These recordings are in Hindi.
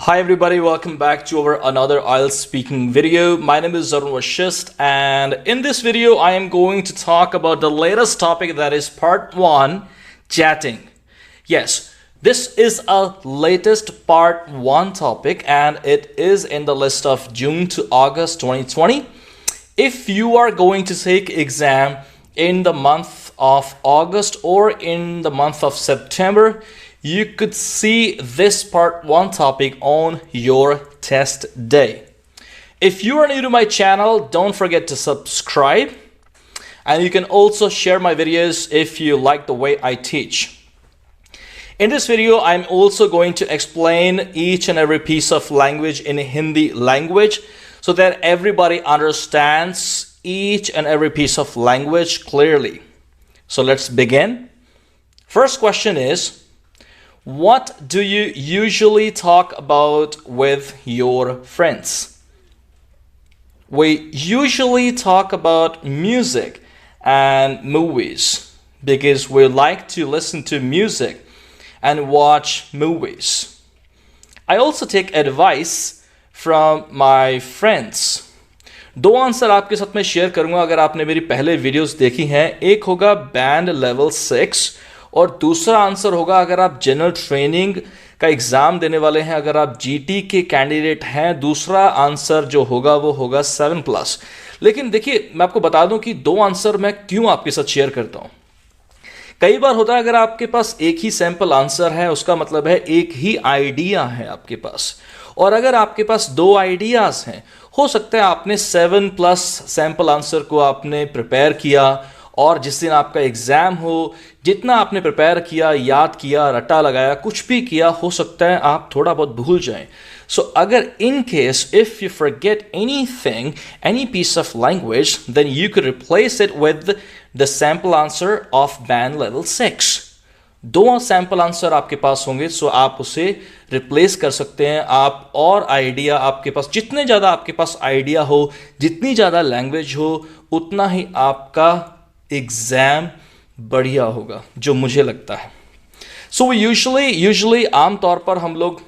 Hi everybody, welcome back to our another IELTS speaking video. My name is Arun Vashisht, and in this video I am going to talk about the latest topic, that is part 1, chatting. Yes, this is a latest part 1 topic and it is in the list of June to August 2020. If you are going to take exam in the month of August or in the month of September, you could see this part 1 topic on your test day. If you are new to my channel, don't forget to subscribe, and you can also share my videos if you like the way I teach. In this video, I'm also going to explain each and every piece of language in Hindi language so that everybody understands each and every piece of language clearly. So let's begin. First question is, what do you usually talk about with your friends? We usually talk about music and movies because we like to listen to music and watch movies. I also take advice from my friends. दो आंसर आपके साथ में शेयर करूंगा अगर आपने मेरी पहले वीडियोस देखी हैं. एक होगा बैंड लेवल 6 और दूसरा आंसर होगा अगर आप जनरल ट्रेनिंग का एग्जाम देने वाले हैं, अगर आप जीटी के कैंडिडेट हैं, दूसरा आंसर जो होगा वो होगा 7+. लेकिन देखिए, मैं आपको बता दूं कि दो आंसर मैं क्यों आपके साथ शेयर करता हूं. कई बार होता है अगर आपके पास एक ही सैंपल आंसर है, उसका मतलब है एक ही आइडिया है आपके पास, और अगर आपके पास दो आइडियाज हैं, हो सकता है आपने 7+ सैंपल आंसर को आपने प्रिपेयर किया और जिस दिन आपका एग्जाम हो, जितना आपने प्रिपेयर किया, याद किया, रटा लगाया, कुछ भी किया, हो सकता है आप थोड़ा बहुत भूल जाएं. सो अगर in case if you forget anything, any piece of language, then you can replace it with the sample answer of band level 6. दो सैंपल आंसर आपके पास होंगे, सो आप उसे रिप्लेस कर सकते हैं. आप और आइडिया आपके पास, जितने ज़्यादा आपके पास आइडिया हो, जितनी ज़्यादा लैंग्वेज हो, उतना ही आपका एग्जाम बढ़िया होगा, जो मुझे लगता है. सो यूजुअली आमतौर पर हम लोग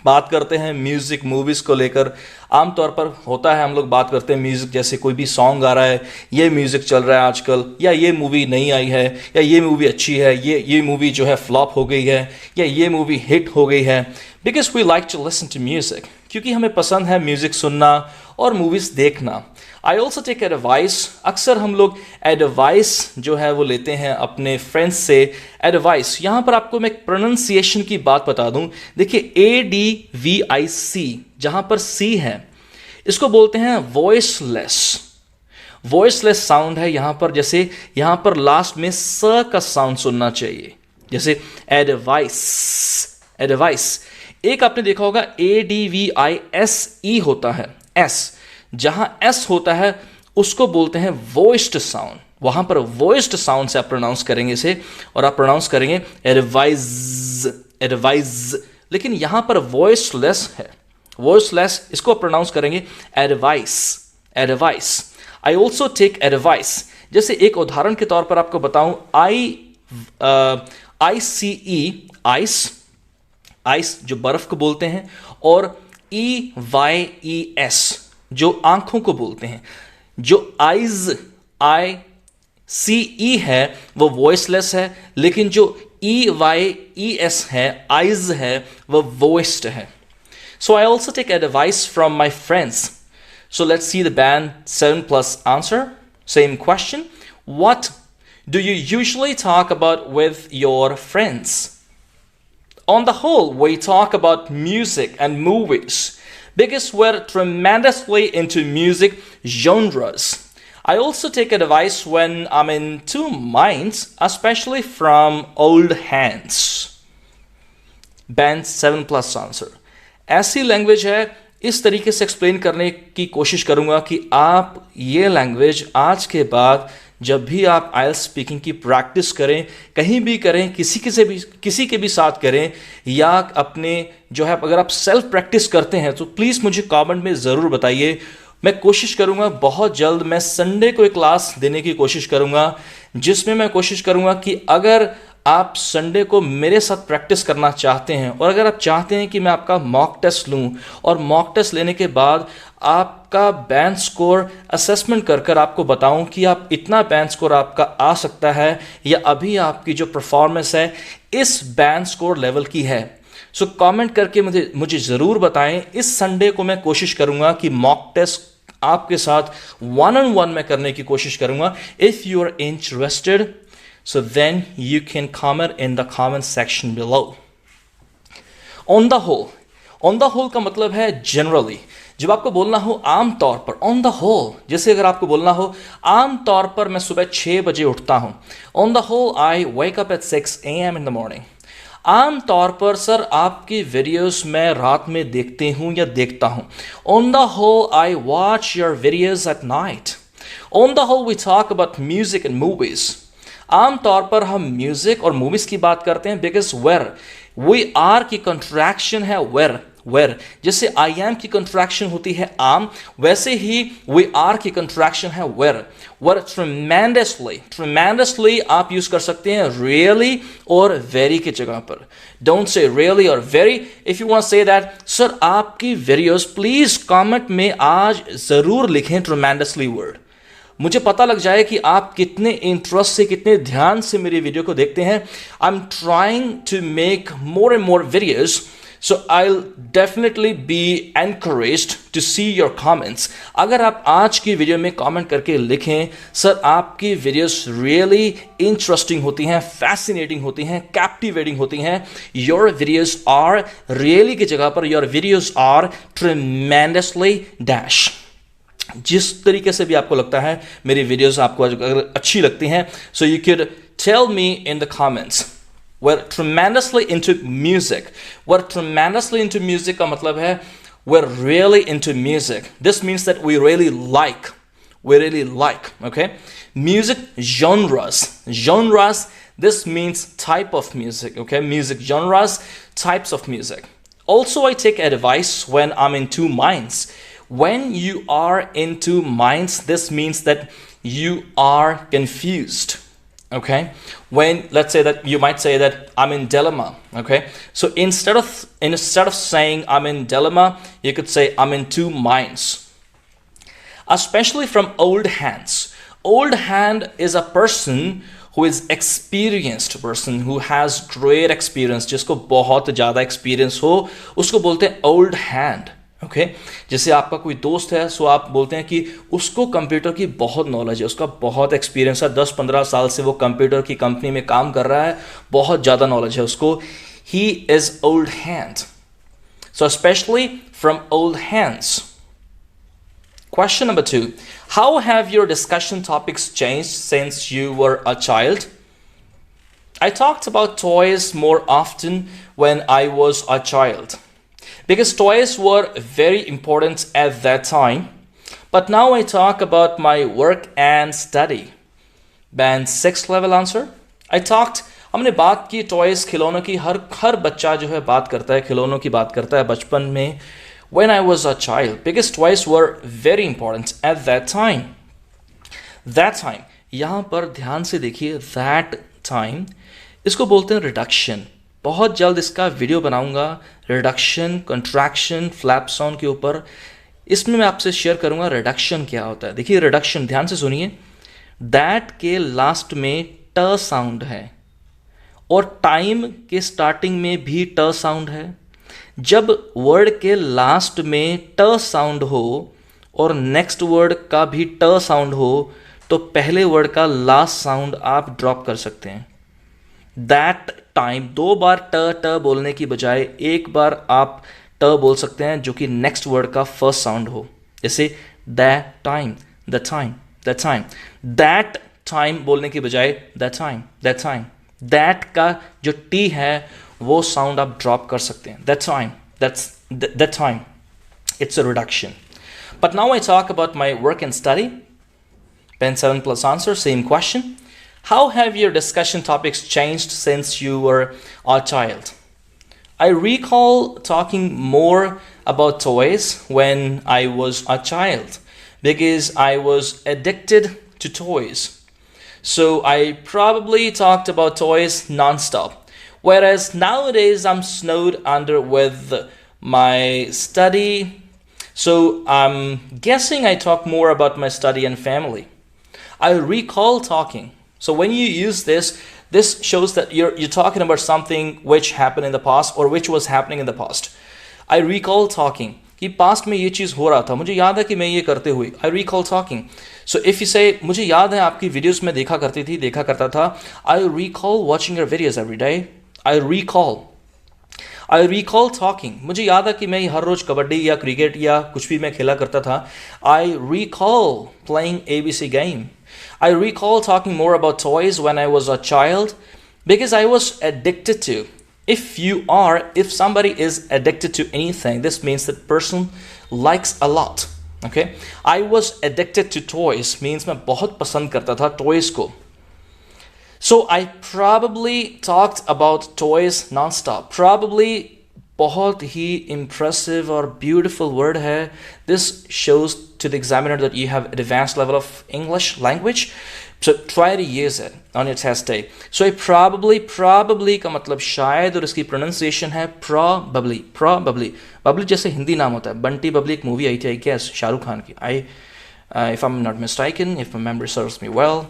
बात करते हैं म्यूजिक मूवीज को लेकर. आमतौर पर होता है हम लोग बात करते हैं म्यूजिक, जैसे कोई भी सॉन्ग आ रहा है, ये म्यूजिक चल रहा है आजकल, या ये मूवी नहीं आई है, या ये मूवी अच्छी है, ये मूवी जो है फ्लॉप हो गई है, या ये मूवी हिट हो गई है. Because we like to listen to music, क्योंकि हमें पसंद है म्यूजिक सुनना और मूवीज देखना. I also take advice. अक्सर हम लोग एडवाइस जो है वो लेते हैं अपने फ्रेंड्स से. एडवाइस, यहाँ पर आपको मैं प्रोनाउंसिएशन की बात बता दूं. देखिए, ADVIC, जहाँ पर C है, इसको बोलते हैं वॉइसलेस. वॉइसलेस साउंड है यहाँ पर. जैसे यहाँ पर लास्ट में स का साउंड सुनना चाहिए, जैसे एडवाइस. एडवाइस. एक आपने देखा होगा ADVISE होता है, S. जहां S होता है उसको बोलते हैं वॉइस्ड साउंड. वहां पर वॉइस्ड साउंड से आप प्रोनाउंस करेंगे इसे, और आप प्रोनाउंस करेंगे एडवाइज, एडवाइज. लेकिन यहां पर वॉइसलेस है, वॉइसलेस, इसको आप प्रोनाउंस करेंगे advice, advice. I also take advice. जैसे एक उदाहरण के तौर पर आपको बताऊं, ICE, आइस, आइस जो बर्फ को बोलते हैं, और EYES जो आंखों को बोलते हैं. जो आइज, ICE है वो वॉइसलेस है, लेकिन जो EYES है, आइज है, वो वॉइस्ड है. So I also take advice from my friends. So let's see the band 7+ answer. Same question, what do you usually talk about with your friends? On the whole, we talk about music and movies because we're tremendously into music genres. I also take advice when I'm in two minds, especially from old hands. Band 7+ answer. ऐसी लैंग्वेज है, इस तरीके से एक्सप्लेन करने की कोशिश करूंगा कि आप ये लैंग्वेज आज के बाद जब भी आप आइल्स स्पीकिंग की प्रैक्टिस करें, कहीं भी करें, किसी के भी साथ करें, या अपने जो है अगर आप सेल्फ प्रैक्टिस करते हैं तो प्लीज़ मुझे कमेंट में ज़रूर बताइए. मैं कोशिश करूंगा बहुत जल्द, मैं संडे को एक क्लास देने की कोशिश करूंगा जिसमें मैं कोशिश करूंगा कि अगर आप संडे को मेरे साथ प्रैक्टिस करना चाहते हैं और अगर आप चाहते हैं कि मैं आपका मॉक टेस्ट लूं और मॉक टेस्ट लेने के बाद आपका बैंड स्कोर असेसमेंट कर कर आपको बताऊं कि आप इतना बैंड स्कोर आपका आ सकता है या अभी आपकी जो परफॉर्मेंस है इस बैंड स्कोर लेवल की है, सो कमेंट करके मुझे ज़रूर बताएं। इस संडे को मैं कोशिश करूंगा कि मॉक टेस्ट आपके साथ वन ऑन वन में करने की कोशिश करूंगा। If you are interested, so then you can comment in the comment section below. On the whole का मतलब है generally। जब आपको बोलना हो आम तौर पर, on the whole, जैसे अगर आपको बोलना हो आम तौर पर मैं सुबह 6 बजे उठता हूं, on the whole I wake up at 6 AM in the morning। आम तौर पर सर आपकी वीडियोस मैं रात में देखती हूं या देखता हूं, on the whole I watch your videos at night। on the whole we talk about music and movies। आम तौर पर हम म्यूजिक और मूवीज की बात करते हैं बिकॉज वेर, वी आर की कंट्रैक्शन है वेर, जैसे आई एम की कंट्रैक्शन होती है आम, वैसे ही वी आर की कंट्रैक्शन है वेर ट्रेमेंडसली आप यूज कर सकते हैं रियली और वेरी की जगह पर। डोंट से रियली और very. If you want say that sir आपकी वीडियोस प्लीज कमेंट में आज जरूर लिखें ट्रेमेंडसली वर्ड, मुझे पता लग जाए कि आप कितने इंटरेस्ट से, कितने ध्यान से मेरी वीडियो को देखते हैं। I am trying to make more and more videos, so I will definitely be encouraged to see your comments. अगर आप आज की वीडियो में कमेंट करके लिखें सर आपकी वीडियोस रियली इंटरेस्टिंग होती हैं, फैसिनेटिंग होती हैं, कैप्टिवेटिंग होती हैं, योर वीडियोस आर रियली की जगह पर your videos are tremendously dash. जिस तरीके से भी आपको लगता है मेरी वीडियोस आपको अगर अच्छी लगती हैं, so you can tell me in the comments. we're tremendously into music। we're tremendously into music का मतलब है we're really into music। this means that we really like, okay। music genres, this means type of music, okay। music genres, types of music। also I take advice when I'm in two minds। when you are in two minds, this means that you are confused, okay। when let's say that you might say that I'm in dilemma, okay, so instead of saying I'm in dilemma, you could say I'm in two minds, especially from old hands। old hand is a person who is experienced, person who has great experience, जिसको बहुत ज़्यादा experience हो उसको बोलते हैं old hand, ओके जैसे आपका कोई दोस्त है, सो आप बोलते हैं कि उसको कंप्यूटर की बहुत नॉलेज है, उसका बहुत एक्सपीरियंस है, 10-15 साल से वो कंप्यूटर की कंपनी में काम कर रहा है, बहुत ज़्यादा नॉलेज है उसको, he is old hand. So specially from old hands. Question number 2. How have your discussion topics changed since you were a child? I talked about toys more often when I was a child, because toys were very important at that time, but now I talk about my work and study। Band 6 level answer। हमने बात की टॉयज, खिलौनों की। हर बच्चा जो है बात करता है, खिलौनों की बात करता है बचपन में। when I was a child, because toys were very important at that time। यहाँ पर ध्यान से देखिए, that time इसको बोलते हैं रिडक्शन। बहुत जल्द इसका वीडियो बनाऊंगा रिडक्शन, कंट्रैक्शन, फ्लैप साउंड के ऊपर। इसमें मैं आपसे शेयर करूंगा रिडक्शन क्या होता है। देखिए रिडक्शन, ध्यान से सुनिए, दैट के लास्ट में ट साउंड है और टाइम के स्टार्टिंग में भी ट साउंड है। जब वर्ड के लास्ट में ट साउंड हो और नेक्स्ट वर्ड का भी ट साउंड हो तो पहले वर्ड का लास्ट साउंड आप ड्रॉप कर सकते हैं। दैट टाइम, 2 बार ट बोलने की बजाय एक बार आप ट बोल सकते हैं जो कि नेक्स्ट वर्ड का फर्स्ट साउंड हो, जैसे that time, the time, the time. That time बोलने की बजाय the time, the time. That का जो टी है वो साउंड आप ड्रॉप कर सकते हैं। That time, that time, it's a reduction. But now I talk about my work and study. Pen 7 plus answer, same question. How have your discussion topics changed since you were a child? I recall talking more about toys when I was a child because I was addicted to toys. So I probably talked about toys non-stop. Whereas nowadays I'm snowed under with my study. So I'm guessing I talk more about my study and family. I recall talking. So when you use this shows that you're talking about something which happened in the past or which was happening in the past. I recall talking. कि पास्ट में ये चीज़ हो रहा था, मुझे याद है कि मैं ये करते हुए. I recall talking. So if you say मुझे याद है आपकी वीडियोस में देखा करता था. I recall watching your videos every day. I recall talking. मुझे याद है कि मैं हर रोज कबड्डी या क्रिकेट या कुछ भी मैं खेला करता था. I recall playing ABC game. I recall talking more about toys when I was a child because I was addicted to. If somebody is addicted to anything, this means that person likes a lot. Okay? I was addicted to toys means मैं बहुत पसंद करता था toys को. So I probably talked about toys non-stop. Probably बहुत ही impressive or beautiful word है. This shows to the examiner that you have advanced level of English language. So try to use it on your test day. So probably का मतलब शायद और इसकी pronunciation है probably. Bubbly जैसे हिंदी नाम होता है. बंटी बबली एक मूवी आई थी I guess शाहरुख खान की. If I'm not mistaken, if my memory serves me well,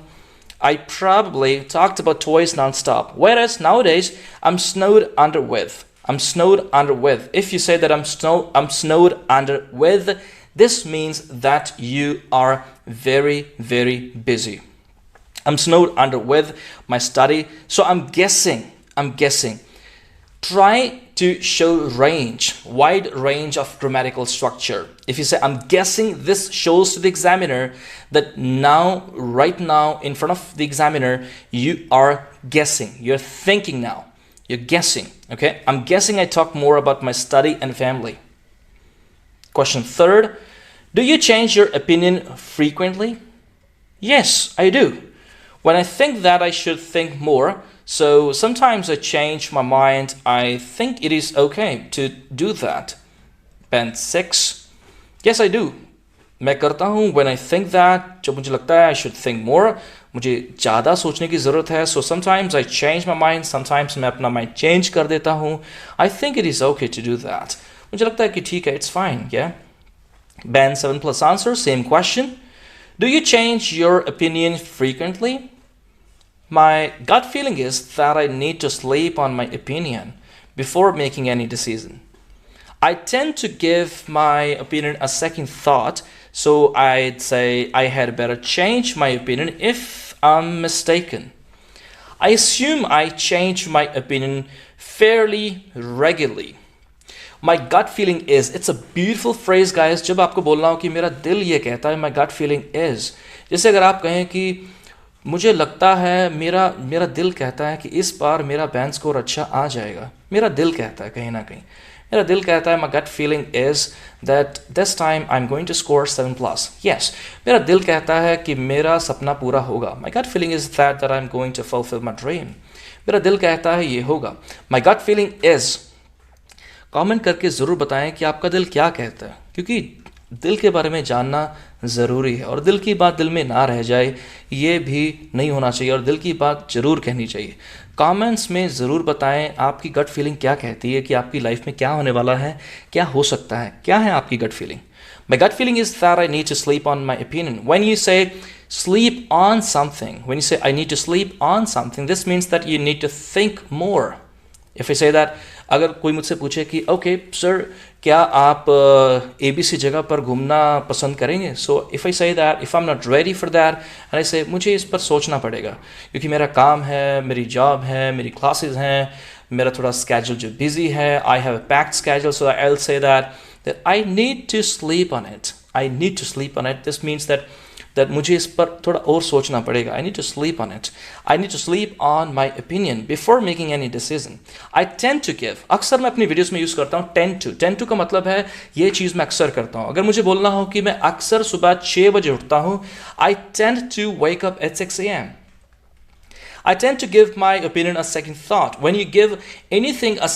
I probably talked about toys non-stop. Whereas nowadays I'm snowed under with. If you say that I'm snowed under with, this means that you are very, very busy. I'm snowed under with my study. So I'm guessing. Try to show wide range of grammatical structure. If you say, I'm guessing, this shows to the examiner that right now, in front of the examiner, you are guessing. You're thinking now. You're guessing. Okay? I'm guessing I talk more about my study and family. Question 3rd. Do you change your opinion frequently? Yes, I do. When I think that I should think more, so sometimes I change my mind. I think it is okay to do that. Band 6. Yes, I do. मैं करता हूँ when I think that, जब मुझे लगता है I should think more, मुझे ज़्यादा सोचने की ज़रूरत है. So sometimes I change my mind, sometimes मैं अपना mind change कर देता हूँ. I think it is okay to do that. मुझे लगता है कि ठीक है, it's fine, yeah. Band 7 plus answer, same question. Do you change your opinion frequently? My gut feeling is that I need to sleep on my opinion before making any decision. I tend to give my opinion a second thought, so I'd say I had better change my opinion if I'm mistaken. I assume I change my opinion fairly regularly. My gut feeling is, it's a beautiful phrase guys. जब आपको बोलना हो कि मेरा दिल ये कहता है, my gut feeling is. जैसे अगर आप कहें कि मुझे लगता है, मेरा दिल कहता है कि इस बार मेरा बैंड स्कोर अच्छा आ जाएगा. मेरा दिल कहता है कहीं ना कहीं. मेरा दिल कहता है, my gut feeling is that this time I'm going to score 7+. Yes, मेरा दिल कहता है कि मेरा सपना पूरा होगा. My gut feeling is that I'm going to fulfill my dream. मेरा दिल कहता है ये होगा. My gut feeling is. Comment करके ज़रूर बताएं कि आपका दिल क्या कहता है, क्योंकि दिल के बारे में जानना ज़रूरी है और दिल की बात दिल में ना रह जाए ये भी नहीं होना चाहिए और दिल की बात ज़रूर कहनी चाहिए. कमेंट्स में ज़रूर बताएं आपकी गट फीलिंग क्या कहती है कि आपकी लाइफ में क्या होने वाला है, क्या हो सकता है, क्या है आपकी gut feeling. My gut feeling is that I need to sleep on my opinion. When you say sleep on something, when you say I need to sleep on something, this means that you need to think more. If I say that, अगर कोई मुझसे पूछे कि ओके सर क्या आप ABC जगह पर घूमना पसंद करेंगे, so if I say that, if I am not ready for that and I से मुझे इस पर सोचना पड़ेगा क्योंकि मेरा काम है, मेरी जॉब है, मेरी क्लासेस हैं, मेरा थोड़ा स्केड्यूल जो बिजी है, I have a packed schedule, so I will say that I need to sleep on it. I need to sleep on it. This means that मुझे इस पर थोड़ा और सोचना पड़ेगा. I need to sleep on it. I need to sleep on my opinion before making any decision. I tend to give, अक्सर मैं अपनी वीडियोस में यूज़ करता हूँ टेंड टू का मतलब है ये चीज़ मैं अक्सर करता हूँ. अगर मुझे बोलना हो कि मैं अक्सर सुबह 6 बजे उठता हूँ, I tend to wake up at 6 AM. I tend to give my opinion a second thought. When you give anything a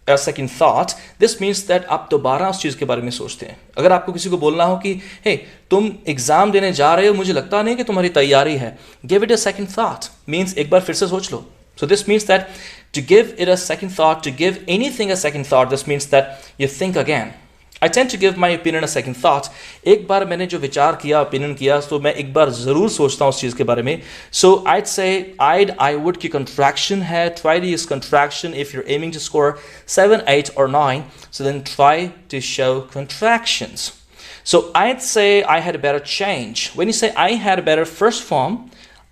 a second thought, this means that आप दोबारा उस चीज़ के बारे में सोचते हैं. अगर आपको किसी को बोलना हो कि hey, तुम एग्जाम देने जा रहे हो, मुझे लगता नहीं कि तुम्हारी तैयारी है, give it a second thought means एक बार फिर से सोच लो. So this means that to give it a second thought, to give anything a second thought, this means that you think again. I tend to give my opinion a second thought. एक बार मैंने जो विचार किया, opinion किया, तो मैं एक बार ज़रूर सोचता हूँ उस चीज़ के बारे में. So I'd say I would की contraction है. Try to use contraction if you're aiming to score 7, 8 or 9. So then try to show contractions. So I'd say I had a better change. When you say I had a better first form,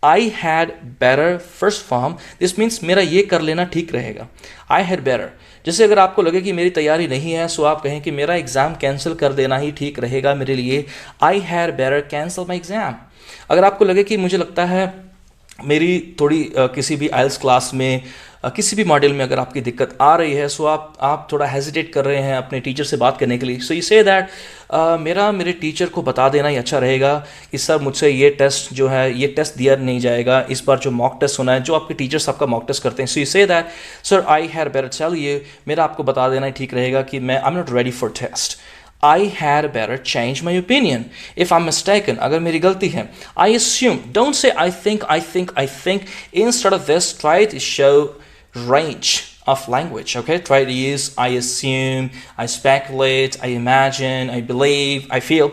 I had better first form, this means मेरा ये कर लेना ठीक रहेगा. I had better. जैसे अगर आपको लगे कि मेरी तैयारी नहीं है, सो आप कहें कि मेरा एग्ज़ाम कैंसिल कर देना ही ठीक रहेगा मेरे लिए. I had better cancel my exam. अगर आपको लगे कि मुझे लगता है मेरी थोड़ी किसी भी IELTS क्लास में किसी भी मॉड्यूल में अगर आपकी दिक्कत आ रही है, सो आप थोड़ा हेजिटेट कर रहे हैं अपने टीचर से बात करने के लिए. सो यू से दैट मेरे टीचर को बता देना ही अच्छा रहेगा कि सर मुझसे ये टेस्ट जो है ये टेस्ट दिया नहीं जाएगा, इस बार जो मॉक टेस्ट होना है, जो आपके टीचर्स आपका मॉक टेस्ट करते हैं. So you say that sir I had better tell you, मेरा आपको बता देना ही ठीक रहेगा कि I am not ready for test. I had better change my opinion. If I'm mistaken, अगर मेरी गलती है, I assume. Don't say I think. Instead of this, try to show range of language. Okay, try to use I assume, I speculate, I imagine, I believe, I feel.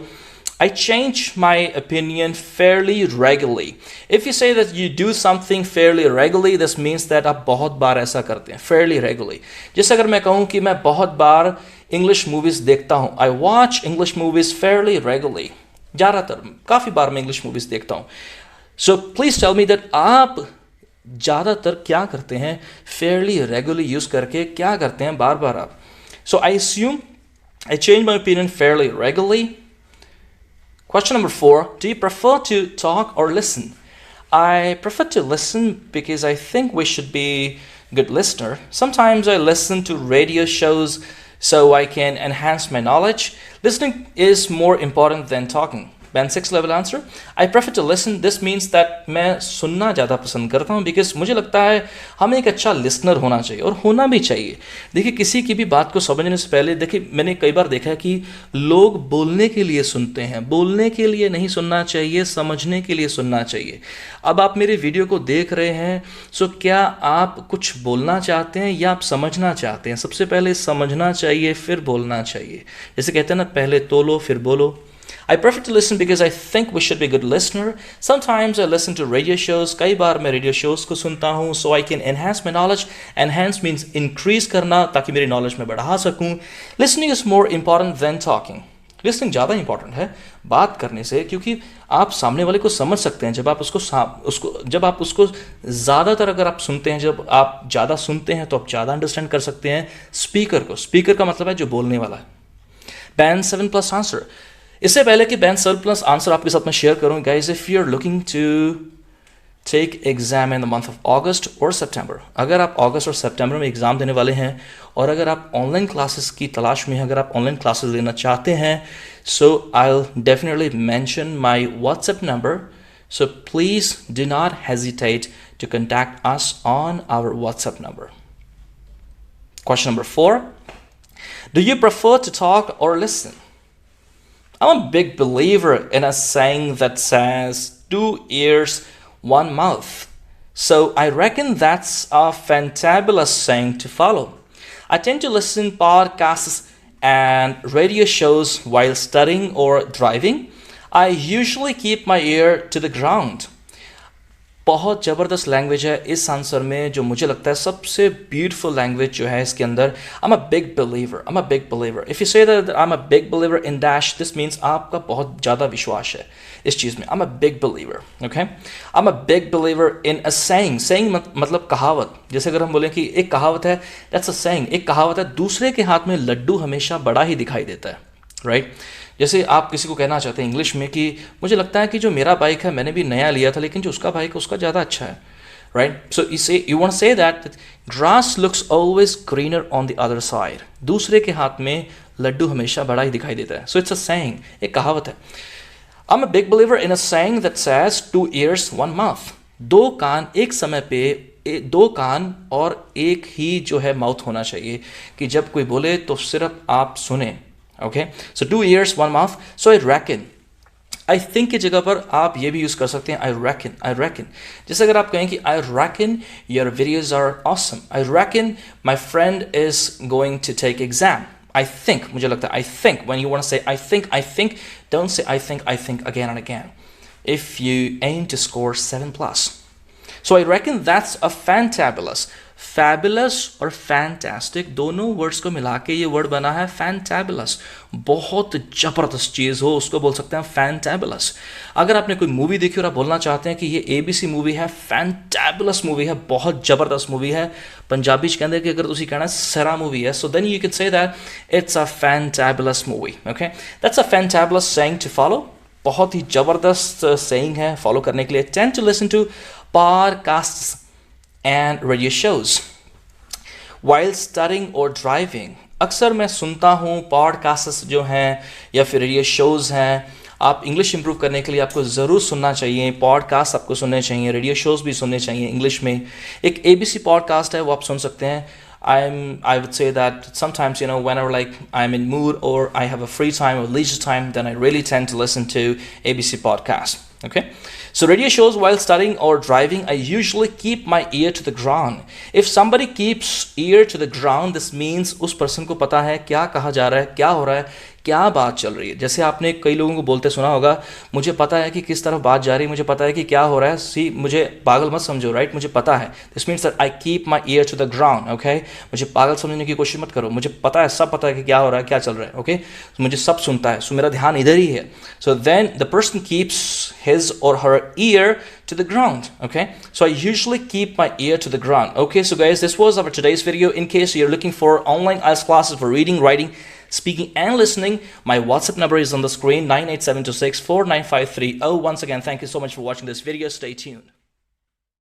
I change my opinion fairly regularly. If you say that you do something fairly regularly, this means that आप बहुत बार ऐसा करते हैं. Fairly regularly. जैसे अगर मैं कहूँ कि मैं बहुत बार इंग्लिश मूवीज़ देखता हूँ, I watch English movies fairly regularly. ज़्यादातर काफ़ी बार मैं इंग्लिश मूवीज़ देखता हूँ. So please tell me that आप ज़्यादातर क्या करते हैं fairly regularly यूज़ करके, क्या करते हैं बार बार आप. So I assume I change my opinion fairly regularly. Question number 4, do you prefer to talk or listen? I prefer to listen because I think we should be good listener. Sometimes I listen to radio shows so I can enhance my knowledge. Listening is more important than talking. Band 6 level answer. I prefer to listen. This means that मैं सुनना ज़्यादा पसंद करता हूँ because मुझे लगता है हमें एक अच्छा लिसनर होना चाहिए और होना भी चाहिए. देखिए किसी की भी बात को समझने से पहले, देखिए मैंने कई बार देखा है कि लोग बोलने के लिए सुनते हैं, बोलने के लिए नहीं सुनना चाहिए, समझने के लिए सुनना चाहिए. अब आप मेरे वीडियो को देख रहे हैं, सो क्या आप कुछ बोलना चाहते हैं या आप समझना चाहते हैं? सबसे पहले समझना चाहिए, फिर बोलना चाहिए. जैसे कहते हैं ना, पहले तोलो फिर बोलो. I prefer to listen because I think we should be a good listener. Sometimes I listen to radio shows. कई बार मैं radio shows को सुनता हूँ so I can enhance my knowledge. Enhance means increase करना, ताकि मेरी knowledge में बढ़ा सकूँ. Listening is more important than talking. Listening ज़्यादा important है बात करने से, क्योंकि आप सामने वाले को समझ सकते हैं जब आप उसको ज़्यादातर अगर आप सुनते हैं, जब आप ज़्यादा सुनते हैं तो आप ज़्यादा अंडरस्टैंड कर सकते हैं स्पीकर को. स्पीकर का मतलब है जो बोलने वाला है. Band 7 plus answer. इससे पहले कि बैंड 7 प्लस आंसर आपके साथ में शेयर करूँ, guys, if you are looking to take exam in the month of August और सितंबर, अगर आप अगस्त और सितंबर में एग्ज़ाम देने वाले हैं और अगर आप ऑनलाइन क्लासेस की तलाश में हैं, अगर आप ऑनलाइन क्लासेस लेना चाहते हैं, so I will definitely mention my WhatsApp number. So please do not hesitate to contact us on our WhatsApp number. Question number 4, do you prefer to talk और listen? I'm a big believer in a saying that says 2 ears, 1 mouth. So I reckon that's a fantabulous saying to follow. I tend to listen podcasts and radio shows while studying or driving. I usually keep my ear to the ground. बहुत ज़बरदस्त लैंग्वेज है इस आंसर में, जो मुझे लगता है सबसे ब्यूटीफुल लैंग्वेज जो है इसके अंदर. I'm a big believer. If you say that I'm a big believer in dash, this means आपका बहुत ज़्यादा विश्वास है इस चीज़ में. I'm a big believer, okay? I'm a big believer in a saying. Saying मतलब कहावत. जैसे अगर हम बोलें कि एक कहावत है, that's a saying. एक कहावत है, दूसरे के हाथ में लड्डू हमेशा बड़ा ही दिखाई देता है, राइट? जैसे आप किसी को कहना चाहते हैं इंग्लिश में कि मुझे लगता है कि जो मेरा बाइक है मैंने भी नया लिया था, लेकिन जो उसका बाइक है उसका ज़्यादा अच्छा है, right? So you want say that grass looks always greener on the other side. दूसरे के हाथ में लड्डू हमेशा बड़ा ही दिखाई देता है. सो इट्स अ सेइंग, एक कहावत है. I am a big believer in a saying that says 2 ears, 1 mouth. 2 कान एक समय पे दो कान और एक ही जो है माउथ होना चाहिए कि जब कोई बोले तो सिर्फ आप सुने. Okay, so 2 ears 1 mouth. So I think की जगह पर आप ये भी यूज कर सकते हैं आई reckon. जैसे अगर आप कहें कि आई reckon your videos are awesome. I reckon my friend is going to take exam. I think, मुझे लगता है, I think, when you want to say I think, don't say I think again and again. If you aim to score 7+. So I reckon that's a fantabulous. Fabulous और fantastic दोनों वर्ड्स को मिला के ये वर्ड बना है fantabulous. बहुत जबरदस्त चीज़ हो उसको बोल सकते हैं fantabulous. अगर आपने कोई मूवी देखी और आप बोलना चाहते हैं कि ये ABC मूवी है, fantabulous मूवी है, बहुत जबरदस्त मूवी है, पंजाबी च कहते कि अगर तुसी कहना सरा मूवी है, so then you could say that it's a fantabulous movie. Okay, that's a fantabulous saying to follow. बहुत ही जबरदस्त saying है फॉलो करने के लिए. Tend to listen to podcasts and radio shows while studying or driving. अक्सर मैं सुनता हूँ podcasts जो हैं या फिर रेडियो शोज़ हैं. आप इंग्लिश इंप्रूव करने के लिए आपको ज़रूर सुनना चाहिए. पॉडकास्ट आपको सुनने चाहिए, रेडियो शोज़ भी सुनने चाहिए इंग्लिश में. एक ABC पॉडकास्ट है वो आप सुन सकते हैं. I would say that sometimes, whenever like I'm in mood or I have a free time or leisure time, then I really tend to listen to ABC podcast. Okay, so radio shows while studying or driving, I usually keep my ear to the ground. If somebody keeps ear to the ground, this means उस person को पता है क्या कहा जा रहा है, क्या हो रहा है, क्या बात चल रही है. जैसे आपने कई लोगों को बोलते सुना होगा, मुझे पता है कि किस तरफ बात जा रही है, मुझे पता है कि क्या हो रहा है, सी मुझे पागल मत समझो, राइट, मुझे पता है. This means that I keep my ear to the ground. Okay, मुझे पागल समझने की कोशिश मत करो, मुझे पता है, सब पता है कि क्या हो रहा है, क्या चल रहा है. ओके, मुझे सब सुनता है, सो मेरा ध्यान इधर ही है. So then the person keeps his or her ear to the ground. Okay, so I usually keep my ear to the ground. Okay, so guys, this was our today's video. In case you're looking for online IELTS classes for reading, writing, speaking and listening, my WhatsApp number is on the screen, 987264953. Once again, thank you so much for watching this video. Stay tuned.